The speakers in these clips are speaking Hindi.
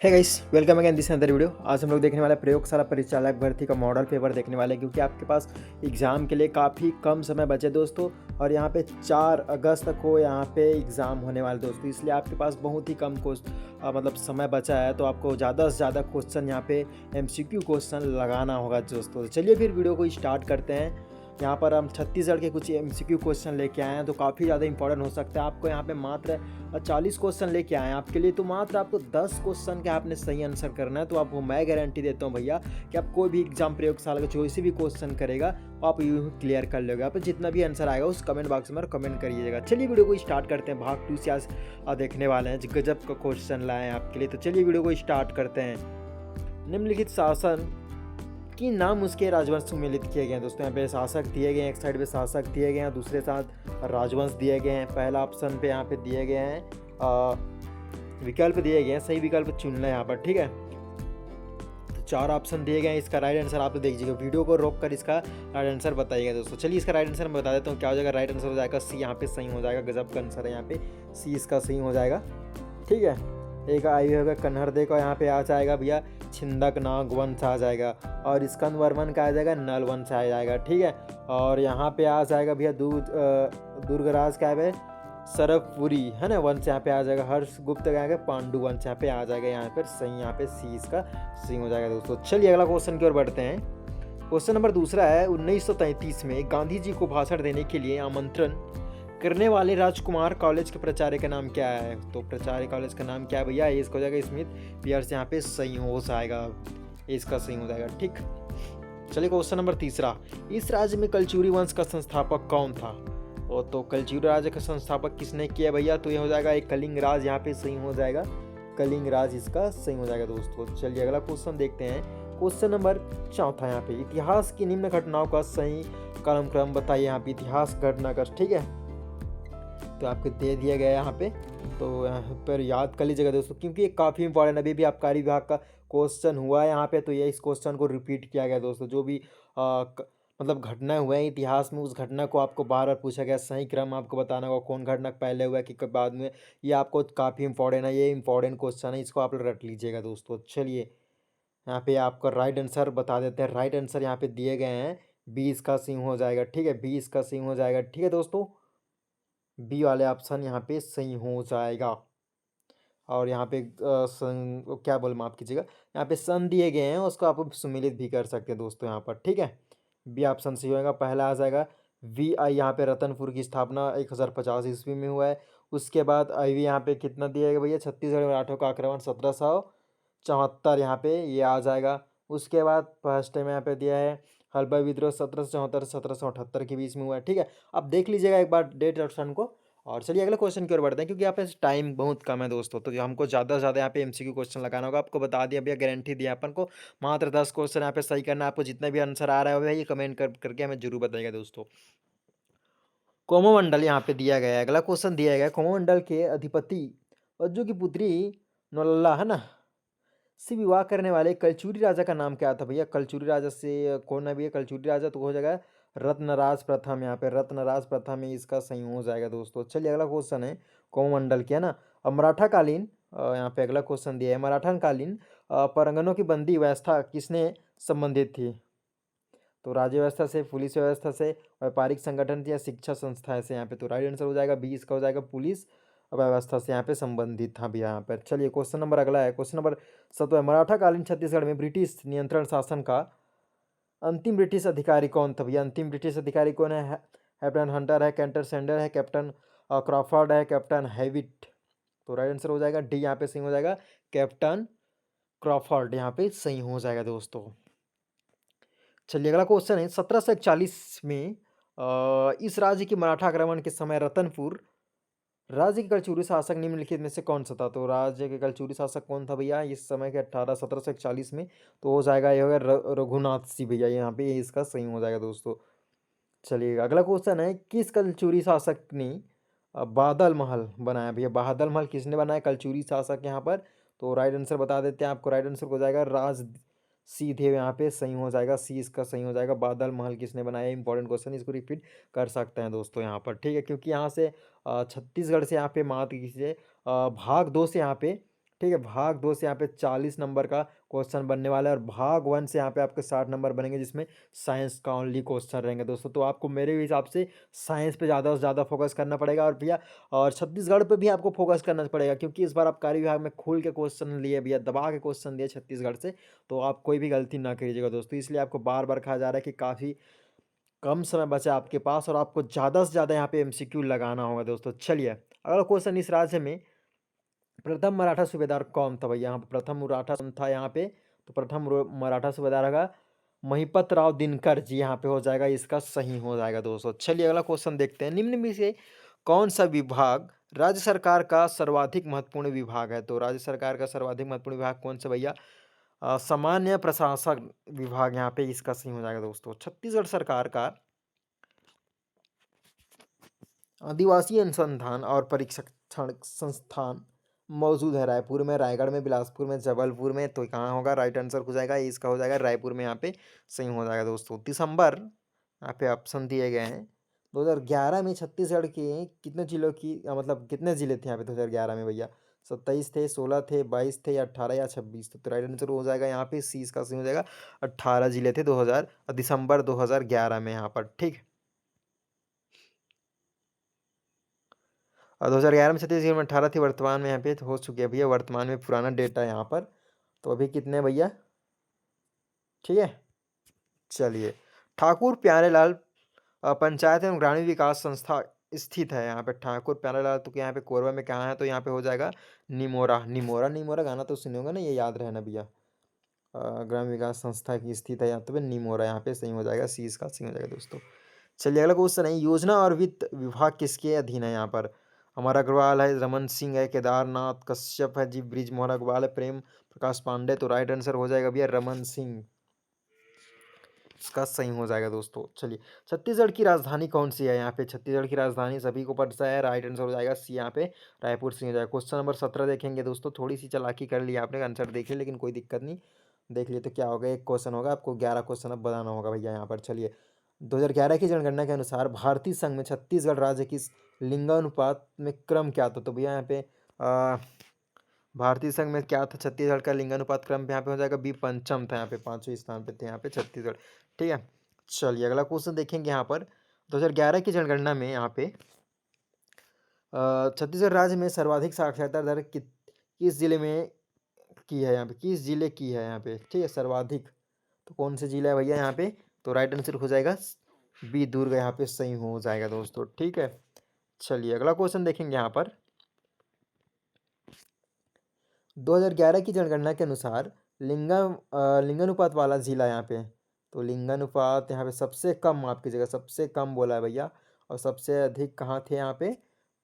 है guys, welcome again this another video. आज हम लोग देखने वाले प्रयोगशाला परिचालक भर्ती का मॉडल पेपर देखने वाले हैं, क्योंकि आपके पास एग्ज़ाम के लिए काफ़ी कम समय बचे दोस्तों। और यहाँ पे 4 अगस्त को यहाँ पे एग्ज़ाम होने वाले दोस्तों, इसलिए आपके पास बहुत ही कम मतलब समय बचा है। तो आपको ज़्यादा से ज़्यादा क्वेश्चन यहाँ पे MCQ क्वेश्चन लगाना होगा दोस्तों। तो चलिए फिर वीडियो को स्टार्ट करते हैं। यहाँ पर हम छत्तीसगढ़ के कुछ MCQ क्वेश्चन लेके आए हैं, तो काफ़ी ज़्यादा इंपॉर्टेंट हो सकता है। आपको यहाँ पे मात्र 40 क्वेश्चन लेके आए हैं आपके लिए, तो मात्र आपको 10 क्वेश्चन का आपने सही आंसर करना है। तो आपको मैं गारंटी देता हूँ भैया कि आप कोई भी एग्जाम प्रयोगशाला का कोई सी भी क्वेश्चन करेगा आप यूँ क्लियर कर लोगे। आप जितना भी आंसर आएगा उस कमेंट बॉक्स में कमेंट करिएगा। चलिए वीडियो को स्टार्ट करते हैं। भाग 2 से आज देखने वाले हैं, गजब का क्वेश्चन लाए हैं आपके लिए। तो चलिए वीडियो को स्टार्ट करते हैं। निम्नलिखित शासन की नाम उसके राजवंश में लिख किए गए हैं दोस्तों। यहाँ पे शासक दिए गए हैं, एक साइड पे शासक दिए गए हैं, दूसरे साथ राजवंश दिए गए हैं। पहला ऑप्शन पे यहाँ पे दिए गए हैं विकल्प दिए गए हैं, सही विकल्प चुनना है यहाँ पर, ठीक है। तो 4 ऑप्शन दिए गए हैं, इसका राइट आंसर आप देखिएगा। वीडियो को रोक कर इसका राइट आंसर बताइएगा दोस्तों। चलिए इसका राइट आंसर मैं बता देता हूँ क्या हो जाएगा। राइट आंसर हो जाएगा सी, यहाँ पे सही हो जाएगा। गजब का आंसर है यहाँ पे सी, इसका सही हो जाएगा, ठीक है। एक आयु होगा कन्हर दे का, यहाँ पे आ जाएगा भैया छिंदक नाग वंश आ जाएगा। और स्कंद वर्मन का आ जाएगा नल वंश आ जाएगा, ठीक है। और यहाँ पे आ जाएगा भैया दुर्गराज का है सरफपुरी है ना वंश, यहाँ पे आ जाएगा। हर्ष गुप्त का आएगा पांडु वंश यहाँ पे आ जाएगा। यहाँ पर सही, यहाँ पे सी इसका सही हो जाएगा दोस्तों। चलिए अगला क्वेश्चन की ओर बढ़ते हैं। क्वेश्चन नंबर दूसरा है, 1933 में गांधी जी को भाषण देने के लिए आमंत्रण करने वाले राजकुमार कॉलेज के प्राचार्य का नाम क्या है? तो प्राचार्य कॉलेज का नाम क्या है भैया? इसका हो जाएगा स्मिथ पियर्स, यहाँ पे सही हो जाएगा, इसका सही हो जाएगा, ठीक। चलिए क्वेश्चन नंबर तीसरा, इस राज्य में कलचुरी वंश का संस्थापक कौन था? तो कलचुरी राज्य का संस्थापक किसने किया भैया? तो ये हो जाएगा एक कलिंग राज, यहाँ पे सही हो जाएगा, कलिंग राज इसका सही हो जाएगा दोस्तों। चलिए अगला क्वेश्चन देखते हैं। क्वेश्चन नंबर चौथा, यहाँ पे इतिहास की निम्न घटनाओं का सही क्रम बताइए। यहाँ पे इतिहास घटना का, ठीक है, तो आपको दे दिया गया है यहाँ पे। तो यहाँ पर याद कर लीजिएगा दोस्तों, क्योंकि ये काफ़ी इंपॉर्टेंट अभी भी आबकारी विभाग का क्वेश्चन हुआ है यहाँ पे। तो ये इस क्वेश्चन को रिपीट किया गया दोस्तों। जो भी मतलब घटना हुआ है इतिहास में, उस घटना को आपको बार बार पूछा गया। सही क्रम आपको बताना होगा, कौन घटना पहले हुआ है कि कब बाद में। ये आपको काफ़ी इंपॉर्टेंट है, ये इंपॉर्टेंट क्वेश्चन है, इसको आप रट लीजिएगा दोस्तों। चलिए यहाँ पे आपका राइट आंसर बता देते हैं। राइट आंसर यहाँ पे दिए गए हैं, 20 का सही हो जाएगा, ठीक है, 20 का सही हो जाएगा, ठीक है दोस्तों। बी वाले ऑप्शन यहाँ पे सही हो जाएगा। और यहाँ पे क्या बोल माफ़ कीजिएगा, यहाँ पे सन दिए गए हैं, उसको आप सुमिलित भी कर सकते हैं दोस्तों यहाँ पर, ठीक है। बी ऑप्शन सही होगा। पहला आ जाएगा VI, यहाँ पे रतनपुर की स्थापना 1050 ईस्वी में हुआ है। उसके बाद IV यहाँ पे कितना दिया गया भैया? छत्तीसगढ़ मराठों का आक्रमण 1774 यहाँ पे ये आ जाएगा। उसके बाद फर्स्ट टाइम यहाँ पे दिया है हल्बा विद्रोह 1774 1778 के बीच में हुआ है, ठीक है। आप देख लीजिएगा एक बार डेट और सन को। और चलिए अगले क्वेश्चन की ओर बढ़ते हैं, क्योंकि यहाँ पे टाइम बहुत कम है दोस्तों। तो हमको ज़्यादा से ज़्यादा यहाँ पे MCQ क्वेश्चन लगाना होगा। आपको बता दिया भैया, गारंटी दिया अपन को, मात्र 10 क्वेश्चन यहाँ पे सही करना है। आपको जितना भी आंसर आ रहा है भैया ये कमेंट करके हमें जरूर बताइएगा दोस्तों। कोमोमंडल यहाँ पे दिया गया है। अगला क्वेश्चन दिया गया है, कोमोमंडल के अधिपति अज्जू की पुत्री नोलल्ला है ना से विवाह करने वाले कलचुरी राजा का नाम क्या था भैया? कलचुरी राजा से कौन है भैया कलचुरी राजा? तो हो जाएगा रत्नराज प्रथम, यहाँ पे रत्नराज प्रथम है, इसका सही हो जाएगा दोस्तों। चलिए अगला क्वेश्चन है कोमंडल के, है ना। अब मराठा कालीन यहाँ पे अगला क्वेश्चन दिया है, मराठा कालीन परगनों की बंदी व्यवस्था किसने संबंधित थी? तो राज्य व्यवस्था से, पुलिस व्यवस्था से, व्यापारिक संगठन या शिक्षा संस्थाएं से। यहाँ पे तो राइट आंसर हो जाएगा 20 का हो जाएगा पुलिस व्यवस्था से यहाँ पे संबंधित था भी यहाँ पर। चलिए क्वेश्चन नंबर अगला है, क्वेश्चन नंबर 7। मराठा कालीन छत्तीसगढ़ में ब्रिटिश नियंत्रण शासन का अंतिम ब्रिटिश अधिकारी कौन था भैया? अंतिम ब्रिटिश अधिकारी कौन है? कैप्टन हंटर है, कैंटर सेंडर है, कैप्टन क्रॉफर्ड है, कैप्टन हैविट? तो राइट आंसर हो जाएगा डी, यहाँ पे सही हो जाएगा, कैप्टन क्रॉफर्ड यहाँ पे सही हो जाएगा दोस्तों। चलिए अगला क्वेश्चन है, 1741 में इस राज्य के मराठा आक्रमण के समय रतनपुर राज्य के कलचुरी शासक निम्नलिखित में से कौन सा था? तो राज्य के कलचुरी शासक कौन था भैया इस समय के 1741 में? तो हो जाएगा ये होगा रघुनाथ सिंह भैया, यहाँ पे इसका सही हो जाएगा दोस्तों। चलिए अगला क्वेश्चन है, किस कलचुरी शासक ने बादल महल बनाया भैया? बादल महल किसने बनाया कलचुरी शासक यहाँ पर? तो राइट आंसर बता देते हैं आपको। राइट आंसर हो जाएगा राज सीधे, यहाँ पे सही हो जाएगा, सी इसका सही हो जाएगा। बादल महल किसने बनाया? इंपॉर्टेंट क्वेश्चन, इसको रिपीट कर सकते हैं दोस्तों यहाँ पर, ठीक है। क्योंकि यहाँ से छत्तीसगढ़ से यहाँ पे मात्र किसी से भाग 2 से यहाँ पे ठीक है। भाग 2 से यहाँ पे 40 नंबर का क्वेश्चन बनने वाला है और भाग 1 से यहाँ पे आपके 60 नंबर बनेंगे, जिसमें साइंस का ओनली क्वेश्चन रहेंगे दोस्तों। तो आपको मेरे हिसाब से साइंस पे ज़्यादा से ज़्यादा फोकस करना पड़ेगा और भैया, और छत्तीसगढ़ पे भी आपको फोकस करना पड़ेगा, क्योंकि इस बार आबकारी विभाग में खोल के क्वेश्चन लिए भैया, दबा के क्वेश्चन दिए छत्तीसगढ़ से। तो आप कोई भी गलती ना कीजिएगा दोस्तों, इसलिए आपको बार बार कहा जा रहा है कि काफ़ी कम समय बचा आपके पास और आपको ज़्यादा से ज़्यादा यहाँ पे एमसीक्यू लगाना होगा दोस्तों। चलिए, अगला क्वेश्चन, इस राज्य में प्रथम मराठा सूबेदार कौन था भैया? यहाँ पे प्रथम मराठा कौन था यहाँ पे? तो प्रथम मराठा सूबेदार होगा महिपत राव दिनकर जी, यहाँ पे हो जाएगा, इसका सही हो जाएगा दोस्तों। चलिए अगला क्वेश्चन देखते हैं, निम्न में से कौन सा विभाग राज्य सरकार का सर्वाधिक महत्वपूर्ण विभाग है? तो राज्य सरकार का सर्वाधिक महत्वपूर्ण विभाग कौन सा भैया? सामान्य प्रशासक विभाग, यहाँ पे इसका सही हो जाएगा दोस्तों। छत्तीसगढ़ सरकार का आदिवासी अनुसंधान और परीक्षण संस्थान मौजूद है रायपुर में, रायगढ़ में, बिलासपुर में, जबलपुर में। तो कहाँ होगा? राइट आंसर हो जाएगा, इसका हो जाएगा रायपुर में, यहाँ पे सही हो जाएगा दोस्तों। दिसंबर, यहाँ पे ऑप्शन दिए गए हैं, 2011 में छत्तीसगढ़ के कितने जिलों की मतलब कितने जिले थे यहाँ पे 2011 में भैया? 27 थे, 16 थे, 22 थे, या 18 या 26 थे? तो राइट आंसर हो जाएगा यहाँ पे सी, इसका सही हो जाएगा। 18 जिले थे 2000 दिसंबर 2011 में यहाँ पर, ठीक है। और 2011 में छत्तीसगढ़ में 18 थी, वर्तमान में यहाँ पे हो चुकी है भैया, वर्तमान में पुराना डेटा है यहाँ पर। तो अभी कितने भैया? ठीक है। चलिए, ठाकुर प्यारेलाल पंचायत एवं ग्रामीण विकास संस्था स्थित है यहाँ पे, ठाकुर प्यारेलाल, तो यहाँ पे कोरबा में कहाँ है? तो यहाँ पे हो जाएगा निमोरा। निमोरा निमोरा गाना तो सुने होगा ना, ये याद रहना भैया। ग्रामीण विकास संस्था की स्थित है यहाँ पे निमोरा, यहाँ पे सही हो जाएगा, सी इसका सही हो जाएगा दोस्तों। चलिए अगला क्वेश्चन है, योजना और वित्त विभाग किसके अधीन है? यहाँ पर अमर अग्रवाल है, रमन सिंह है, केदारनाथ कश्यप है जी, ब्रिजमोहन अग्रवाल है, प्रेम प्रकाश पांडे। तो राइट आंसर हो जाएगा भैया रमन सिंह, इसका सही हो जाएगा दोस्तों। चलिए, छत्तीसगढ़ की राजधानी कौन सी है? यहाँ पे छत्तीसगढ़ की राजधानी सभी को पता है, राइट आंसर हो जाएगा सी, यहाँ पे रायपुर सही हो जाएगा। क्वेश्चन नंबर 17 देखेंगे दोस्तों, थोड़ी सी चालाकी कर लिया आपने, आंसर देख लिया, लेकिन कोई दिक्कत नहीं, देख लिए तो क्या होगा, एक क्वेश्चन होगा, आपको 11 क्वेश्चन अब बनाना होगा भैया यहाँ पर। चलिए, 2011 की जनगणना के अनुसार भारतीय संघ में छत्तीसगढ़ राज्य की लिंगानुपात में क्रम क्या था? तो भैया यहाँ पे भारतीय संघ में क्या था? छत्तीसगढ़ का लिंगानुपात क्रम यहाँ पे हो जाएगा बी, पंचम था, यहाँ पे 5वें स्थान पे थे यहाँ पे छत्तीसगढ़, ठीक है। चलिए अगला क्वेश्चन देखेंगे यहाँ पर, 2011 की जनगणना में यहाँ पे छत्तीसगढ़ राज्य में सर्वाधिक साक्षरता दर किस जिले में की है? यहाँ पे किस जिले की है यहाँ पे? ठीक है, सर्वाधिक, तो कौन से जिला है भैया यहाँ पे? तो राइट आंसर हो जाएगा बी, दुर्ग, यहाँ पे सही हो जाएगा दोस्तों, ठीक है। चलिए अगला क्वेश्चन देखेंगे यहाँ पर, 2011 की जनगणना के अनुसार लिंगानुपात वाला जिला यहाँ पे, तो लिंगानुपात यहाँ पे सबसे कम, माफ कीजिएगा, सबसे कम बोला है भैया, और सबसे अधिक कहाँ थे यहाँ पे?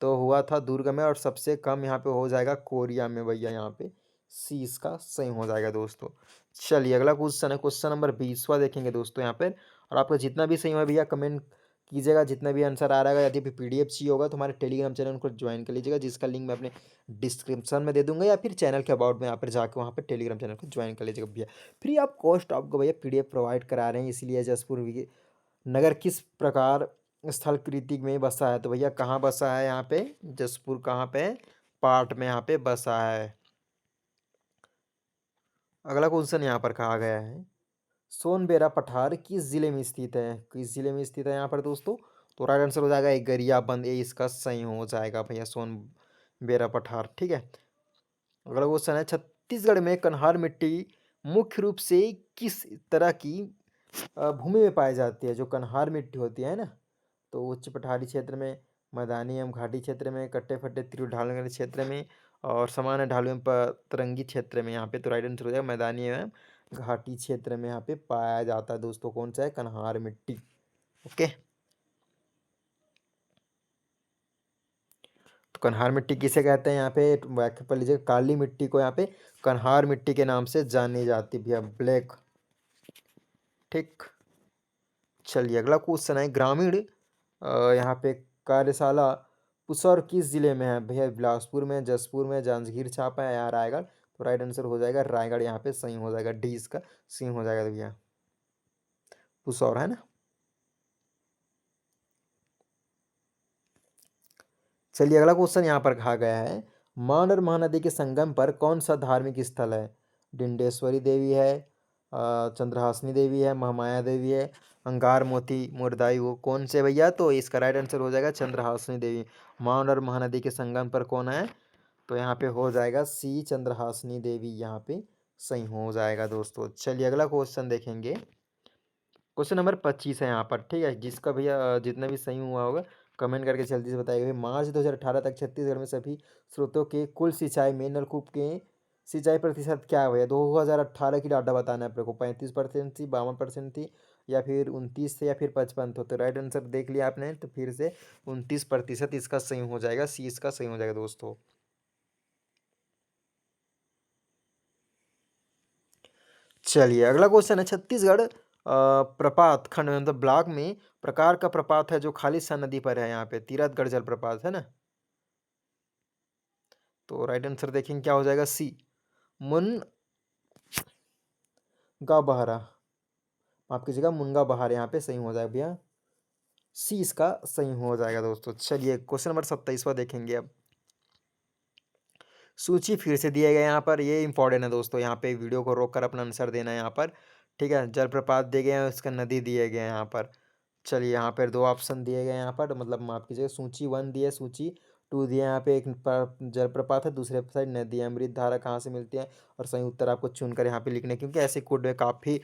तो हुआ था दुर्ग में, और सबसे कम यहाँ पे हो जाएगा कोरिया में भैया, यहाँ पे सी इसका सही हो जाएगा दोस्तों। चलिए अगला क्वेश्चन है, क्वेश्चन नंबर 20वां देखेंगे दोस्तों यहाँ पर, और आपका जितना भी सही हुआ भैया कमेंट कीजिएगा, जितना भी आंसर आ रहा है। यदि पीडीएफ चाहिए होगा तो हमारे टेलीग्राम चैनल को ज्वाइन कर लीजिएगा, जिसका लिंक मैं अपने डिस्क्रिप्शन में दे दूंगा, या फिर चैनल के अबाउट में यहाँ पर जाकर वहाँ पर टेलीग्राम चैनल को ज्वाइन कर लीजिएगा भैया। फ्री ऑफ कॉस्ट आपको भैया पीडीएफ प्रोवाइड करा रहे हैं, इसलिए जसपुर नगर किस प्रकार स्थल कृति में बसा है? तो भैया कहाँ बसा है यहाँ पे? जसपुर कहाँ पे? पार्ट में यहाँ पे बसा है। अगला क्वेश्चन यहाँ पर कहा गया है, सोनबेरा पठार किस जिले में स्थित है? किस जिले में स्थित है यहाँ पर दोस्तों? तो राइट आंसर हो जाएगा एक गरियाबंद, ये इसका सही हो जाएगा भैया, सोनबेरा पठार, ठीक है। अगला क्वेश्चन है, छत्तीसगढ़ में कन्हार मिट्टी मुख्य रूप से किस तरह की भूमि में पाई जाती है? जो कन्हार मिट्टी होती है ना, तो उच्च पठारी क्षेत्र में, मैदानी एवं घाटी क्षेत्र में, कट्टे फट्टे तीव्र ढाल वाले क्षेत्र में, और सामान्य ढालू एवं तरंगी क्षेत्र में। यहाँ पे तो राइट आंसर हो जाएगा मैदानी एवं घाटी क्षेत्र में यहाँ पे पाया जाता है दोस्तों, कौन सा है? कन्हार मिट्टी, ओके। तो कन्हार मिट्टी किसे कहते हैं? यहाँ पे व्याख्या कर लीजिए, काली मिट्टी को यहाँ पे कन्हार मिट्टी के नाम से जानी जाती भैया, ब्लैक, ठीक। चलिए अगला क्वेश्चन है, ग्रामीण यहाँ पे कार्यशाला पुसौर किस जिले में है भैया? बिलासपुर में, जसपुर में, जांजगीर चांपा है, या रायगढ़? तो राइट आंसर हो जाएगा रायगढ़, यहाँ पे सही हो जाएगा, डी इसका सही हो जाएगा भैया, पुसौर है ना। चलिए अगला क्वेश्चन यहाँ पर कहा गया है, मान और महानदी के संगम पर कौन सा धार्मिक स्थल है? डिंडेश्वरी देवी है, चंद्रहासिनी देवी है, महामाया देवी है, अंगार मोती मुरदाई, वो कौन से भैया? तो इसका राइट आंसर हो जाएगा चंद्रहासिनी देवी। मान और महानदी के संगम पर कौन है? तो यहाँ पे हो जाएगा सी, चंद्रहासिनी देवी यहाँ पे सही हो जाएगा दोस्तों। चलिए अगला क्वेश्चन देखेंगे। क्वेश्चन नंबर 25 है यहाँ पर, ठीक है। जिसका भैया जितना भी सही हुआ होगा कमेंट करके जल्दी से बताइए। मार्च 2018 तक छत्तीसगढ़ में सभी स्रोतों के कुल सिंचाई में नलकूप के सिंचाई प्रतिशत क्या है भैया? 2018 की डाटा बताना है अपने को। 35% थी, 52% थी, या फिर 29 थे, या फिर 55 थे? तो राइट आंसर देख लिया आपने, तो फिर से 29% इसका सही हो जाएगा, सी इसका सही हो जाएगा दोस्तों। चलिए अगला क्वेश्चन है। छत्तीसगढ़ प्रपात खंड में, मतलब ब्लॉक में प्रकार का प्रपात है जो खालिस्तान नदी पर है। यहाँ पे तीरथगढ़ जलप्रपात है ना। तो राइट आंसर देखेंगे क्या हो जाएगा, सी, मुनगा बहरा। माफ कीजिएगा, मुनगा बहार यहाँ पे सही हो जाएगा भैया, सी इसका सही हो जाएगा दोस्तों। चलिए क्वेश्चन नंबर 27वां देखेंगे अब। सूची फिर से दिया गया यहाँ पर, ये इंपॉर्टेंट है दोस्तों। यहाँ पे वीडियो को रोक कर अपना आंसर देना है यहाँ पर, ठीक है। जलप्रपात दिए गए हैं, उसका नदी दिए गए हैं यहाँ पर। चलिए यहाँ पर दो ऑप्शन दिए गए हैं यहाँ पर, मतलब माफ कीजिएगा, सूची 1 दिया, सूची 2 दिया। यहाँ पे एक जलप्रपात है, दूसरे साइड नदी है। अमृत धारा कहाँ से मिलती है? और सही उत्तर आपको चुनकर यहाँ पे लिखने हैं, क्योंकि ऐसे कोड में काफ़ी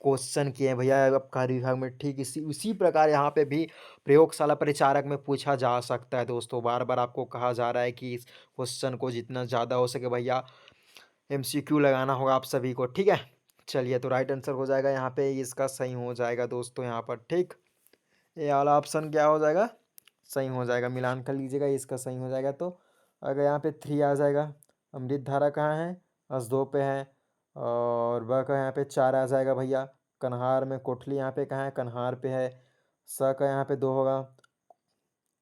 क्वेश्चन किए हैं भैया आबकारी विभाग में, ठीक इसी उसी प्रकार यहाँ पे भी प्रयोगशाला परिचारक में पूछा जा सकता है दोस्तों। बार बार आपको कहा जा रहा है कि इस क्वेश्चन को जितना ज़्यादा हो सके भैया एमसीक्यू लगाना होगा आप सभी को, ठीक है। चलिए तो राइट आंसर हो जाएगा यहाँ पे, इसका सही हो जाएगा दोस्तों यहाँ पर, ठीक। ये वाला ऑप्शन क्या हो जाएगा, सही हो जाएगा। मिलान कर लीजिएगा, इसका सही हो जाएगा। तो अगर यहाँ पे 3 आ जाएगा, अमृत धारा कहाँ है? बस 2 पे है। और ब का यहाँ पे 4 आ जाएगा भैया। कन्हार में कोठली यहाँ पे कहाँ है? कन्हार पे है। स का यहाँ पे 2 होगा।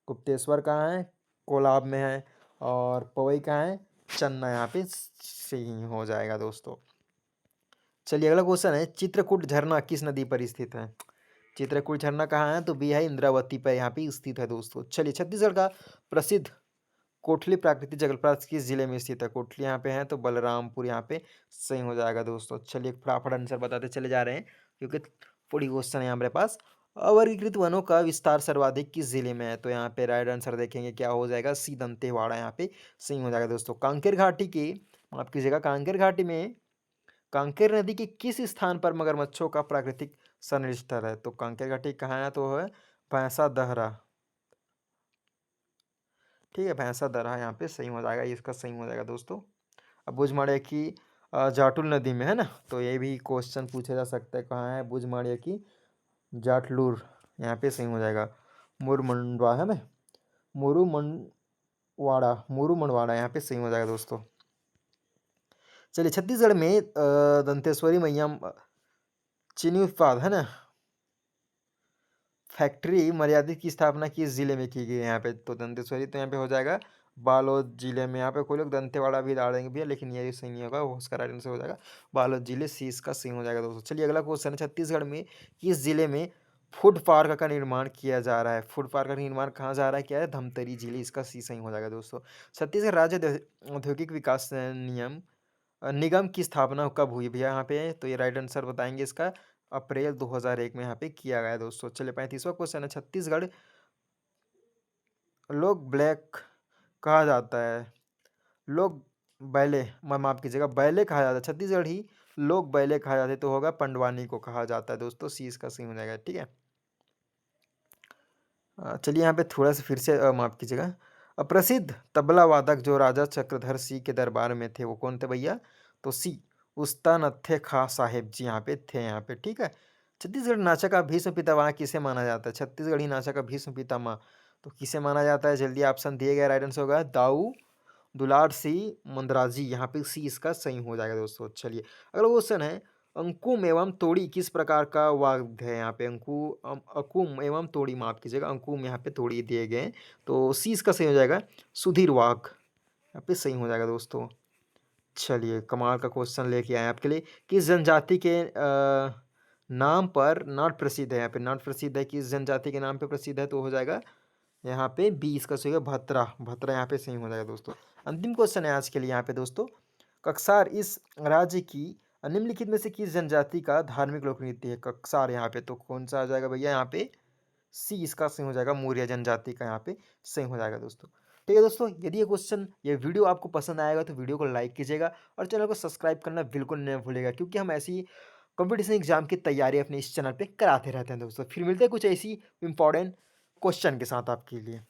गुप्तेश्वर कहाँ है? कोलाब में है। और पवई कहाँ है? चन्ना, यहाँ पे सही हो जाएगा दोस्तों। चलिए अगला क्वेश्चन है। चित्रकूट झरना किस नदी पर स्थित है? चित्रकूट झरना कहाँ है? तो बी है इंद्रावती पर यहाँ पे स्थित है दोस्तों। चलिए छत्तीसगढ़ का प्रसिद्ध कोठली प्राकृतिक जलप्रपात किस जिले में स्थित है? कोठली यहाँ पे है, तो बलरामपुर यहाँ पे सही हो जाएगा दोस्तों। चलिए फटाफट आंसर बताते चले जा रहे हैं, क्योंकि पूरी क्वेश्चन है हमारे पास। अवर्गीकृत वनों का विस्तार सर्वाधिक किस जिले में है? तो यहाँ पे राइट आंसर देखेंगे क्या हो जाएगा, सी, दंतेवाड़ा यहाँ पे सही हो जाएगा दोस्तों। कांकेर घाटी की, माफ कीजिएगा, कांकेर घाटी में कांकेर नदी के किस स्थान पर मगरमच्छों का प्राकृतिक संरक्षण स्थल है? तो कांकेर घाटी कहाँ है? तो है भैंसा दहरा, ठीक है, भैंसा दरहा यहाँ पे सही हो जाएगा, इसका सही हो जाएगा दोस्तों। अब बुझमाड़िया की जाटुल नदी में है ना, तो ये भी क्वेश्चन पूछा जा सकता है, कहाँ है बुझमाड़िया की जाटलूर, यहाँ पे सही हो जाएगा। मुरमंडवा है ना, मुरुमंडवाड़ा यहाँ पे सही हो जाएगा दोस्तों। चलिए छत्तीसगढ़ में दंतेश्वरी मैया चीनी उत्पाद है ना फैक्ट्री मर्यादित की स्थापना किस जिले में की गई है? यहाँ पे तो दंतेश्वरी, तो यहाँ पे हो जाएगा बालोद जिले में। यहाँ पे कोई लोग दंतेवाड़ा भी डाल देंगे भैया, लेकिन ये सही नहीं होगा, वो उसका राइट आंसर हो जाएगा बालोद जिले, सी इसका सही हो जाएगा दोस्तों। चलिए अगला क्वेश्चन है। छत्तीसगढ़ में किस जिले में फूड पार्क का निर्माण किया जा रहा है? फूड पार्क का निर्माण कहाँ जा रहा है, क्या है? धमतरी जिले, इसका सी सही हो जाएगा दोस्तों। छत्तीसगढ़ राज्य औद्योगिक विकास निगम की स्थापना कब हुई भैया यहाँ पे? तो ये राइट आंसर बताएंगे इसका, अप्रैल 2001 में यहाँ पे किया गया है दोस्तों। चलिए 35वां क्वेश्चन है। छत्तीसगढ़ लोग ब्लैक कहा जाता है, लोग बैले, माफ कीजिएगा, बैले कहा जाता है, छत्तीसगढ़ ही लोग बैले कहा जाते, तो होगा पंडवानी को कहा जाता है दोस्तों, सी इसका सही हो जाएगा, ठीक है। चलिए यहाँ पे थोड़ा सा फिर से माफ कीजिएगा, प्रसिद्ध तबला वादक जो राजा चक्रधर सिंह के दरबार में थे, वो कौन थे भैया? तो सी, उस्तानत्थे खां साहेब जी यहाँ पे थे, यहाँ पे, ठीक है। छत्तीसगढ़ नाचा का भीष्म पितामह किसे माना जाता है? छत्तीसगढ़ी नाचा का भीष्म पितामह तो किसे माना जाता है? जल्दी ऑप्शन दिए गए, राइट आंसर होगा दाऊ दुलार सिंह मंदराजी, यहाँ पे सी इसका सही हो जाएगा दोस्तों। चलिए अगला क्वेश्चन है। अंकुम एवं तोड़ी किस प्रकार का वाद्य है? यहाँ पे अकुम एवं तोड़ी, माफ कीजिएगा, अंकुम यहाँ पे तोड़ी दिए गए हैं, तो सी इसका सही हो जाएगा सुधीर वाघ, यहाँ पे सही हो जाएगा दोस्तों। चलिए कमाल का क्वेश्चन लेके आए आपके लिए। किस जनजाति के नाम पर नाट प्रसिद्ध है? यहाँ पे नाट प्रसिद्ध है, किस जनजाति के नाम पे प्रसिद्ध है? तो हो जाएगा यहाँ पे बी इसका सही होगा भत्रा, भत्रा यहाँ पे सही हो जाएगा दोस्तों। अंतिम क्वेश्चन है आज के लिए यहाँ पे दोस्तों, कक्सार इस राज्य की निम्नलिखित में से किस जनजाति का धार्मिक लोक नृत्य है? कक्सार यहाँ पे तो कौन सा आ जाएगा भैया, यहाँ पे सी इसका सही हो जाएगा, मौर्य जनजाति का यहाँ पे सही हो जाएगा दोस्तों। ठीक है दोस्तों, यदि ये वीडियो आपको पसंद आएगा तो वीडियो को लाइक कीजिएगा और चैनल को सब्सक्राइब करना बिल्कुल नहीं भूलिएगा, क्योंकि हम ऐसी कंपटीशन एग्जाम की तैयारी अपने इस चैनल पे कराते रहते हैं दोस्तों। फिर मिलते हैं कुछ ऐसी इंपॉर्टेंट क्वेश्चन के साथ आपके लिए।